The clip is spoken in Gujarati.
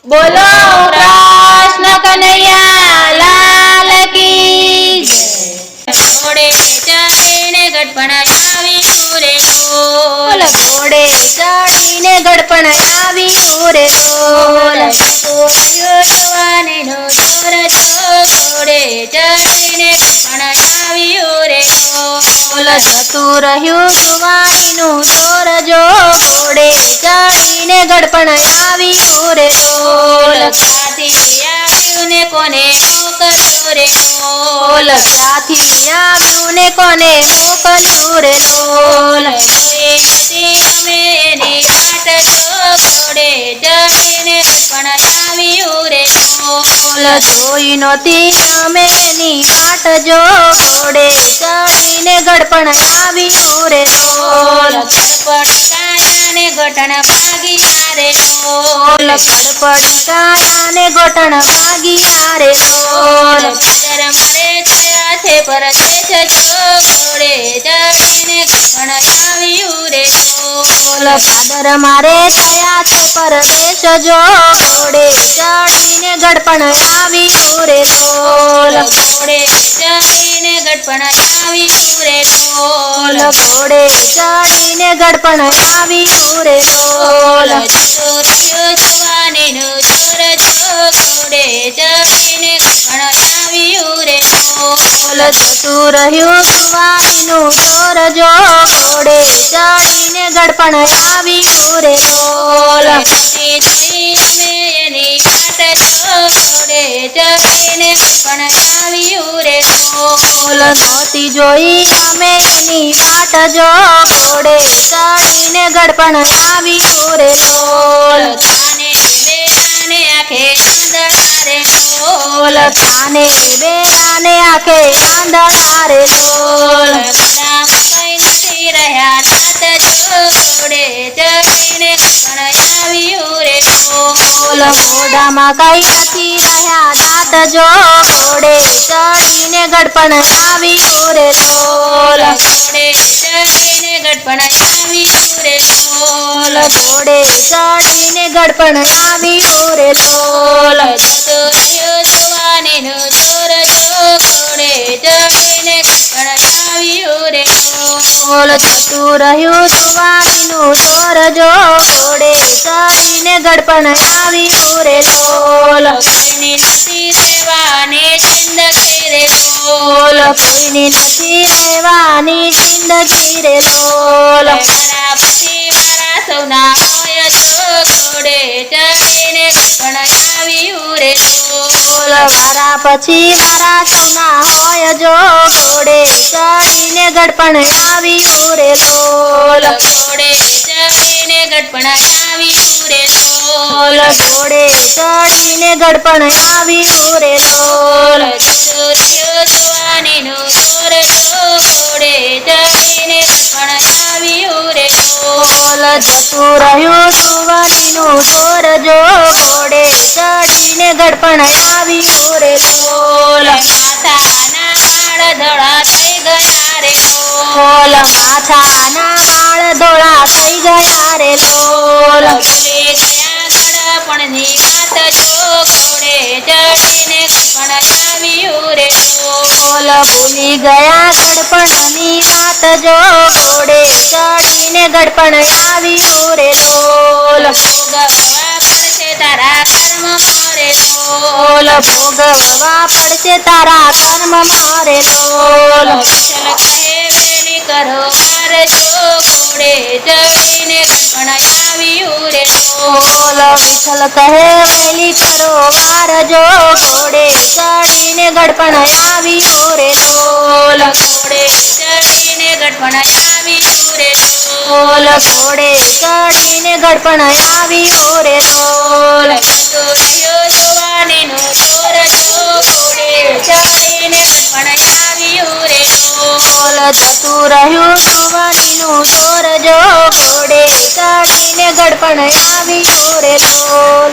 બોલો કૃષ્ણ કનૈયા લાલ કી જય। ઘોડે ચડીને ગઢપણ આવ્યું રે બોલ ઘોડે ચડીને ગઢપણ આવ્યું રે બોલ યુવાનીનો જોર જો ઘોડે ચડીને ગઢપણ આવ્યું રે બોલ જતું રહ્યું જુવાનીનું જોર જો ઘોડે ચડીને ગઢપણ આવ્યું રે બોલ ક્યાંથી આવ્યું ને કોને મોકલ્યો રે બોલ ક્યાંથી આવ્યું ને કોને મોકલ્યું રે બોલ જોઈ નથી અમે એની વાટ જો ઘોડે ચડીને ગઢપણ આવ્યું રે બોલ જોઈ નહોતી અમે એની વાટ જો ઘોડે ચડીને ગઢપણ આવ્યું રે બોલ ગઢપણ કાયાને ગોઠણ ભાગી રે બોલ ગઢપણ કાયાને ગોઠણ ભાગ્યા રે બોલ ભાદર મારે થયા છે પરદેશ જો ઘોડે ચડીને ગઢપણ આવ્યું રે બોલ ભાદર મારે થયા છે પરદેશ જો ઘોડે ચડીને ગઢપણ આવ્યું રે બોલ ઘોડે ચડીને ગઢપણ આવ્યું રે બોલ ઘોડે ચડીને ગઢપણ આવ્યું રે બોલ જુવાનીનું જોર જો ઘોડે ચડીને ગઢપણ આવ્યું રે બોલ જતું રહ્યું જુવાનીનું જોર જો ઘોડે ચડીને ગઢપણ આવ્યું રે બોલ જોઈ અમે એની વાટ જો ઘોડે ચડીને ગઢપણ આવ્યું રે બોલ નહોતી જોઈ અમે એની વાટ જો ઘોડે ચડીને ગઢપણ આવ્યું રે બોલ કાને બેરાને આંખે આંધળા રે બોલ કાને બેરાને આંખે આંધળા રે બોલ મોઢામાં કઈ નથી રહ્યા નાત જો ઘોડે ચડીને ગઢપણ આવ્યું રે બોલ મોઢામાં કઈ નથી રહ્યા દાંત જો ઘોડે ચડીને ગઢપણ આવ્યું રે બોલ ઘોડે ચડીને ગઢપણ આવ્યું રે બોલ ઘોડે ચડીને ગઢપણ આવ્યું રે બોલ જતું રહ્યું જુવાનીનું જોર જો ઘોડે ચડીને ગઢપણ આવ્યું રે બોલ જતું રહ્યું જુવાનીનું જોર જો ઘોડે ચડીને ગઢપણ આવ્યું રે બોલ કોઈની નથી રહેવાની જિંદગી રે બોલ કોઈની નથી રહેવાની જિંદગી રે બોલ મારા પછી મારા સૌના હોય જો ઘોડે ચડીને ગઢપણ આવ્યું રે બોલ મારા પછી મારા સૌના હોય જો ઘોડે ચડીને ગઢપણ આવ્યું રે બોલ ઘોડે ચડીને ગઢપણ આવ્યું રે બોલ ઘોડે ચડીને ગઢપણ આવ્યું રે બોલ જતું રહ્યું જુવાનીનું જોર જો ઘોડે ચડીને ગઢપણ આવ્યું રે બોલ જતું રહ્યું જુવાનીનું જોર જો ઘોડે ચડીને ગઢપણ આવ્યું રે બોલ માથાના વાળ ધોળા થઈ ગયા રે બોલ માથાના વાળ ધોળા થઈ ગયા રે બોલ ભૂલી ગયા ગળપણની વાત જો ઘોડે ચડીને ગઢપણ આવ્યું રે બોલ ભૂલી ગયા ગઢપણની વાત જો ઘોડે ચડીને ગઢપણ આવ્યું રે બોલ ભોગવવા પડશે તારા કર્મ મારે બોલ ભોગવવા પડશે તારા કર્મ મારે બોલ વિઠ્ઠલ કહે વેલી કરો વાર જો ઘોડે ચડીને ગઢપણ આવ્યું રે બોલ વિઠ્ઠલ કહે વેલી કરો વાર જો ઘોડે ચડીને ગઢપણ આવ્યું રે બોલ ઘોડે ચડીને ગઢપણ આવ્યું રે બોલ ઘોડે ચડીને ગઢપણ આવ્યું રે બોલ જતું રહ્યું જુવાનીનું જોર જો ઘોડે ચડીને ગઢપણ આવ્યું રે બોલ જતું રહ્યું જુવાનીનું જોર જો ઘોડે ચડીને ગઢપણ આવ્યું રે બોલ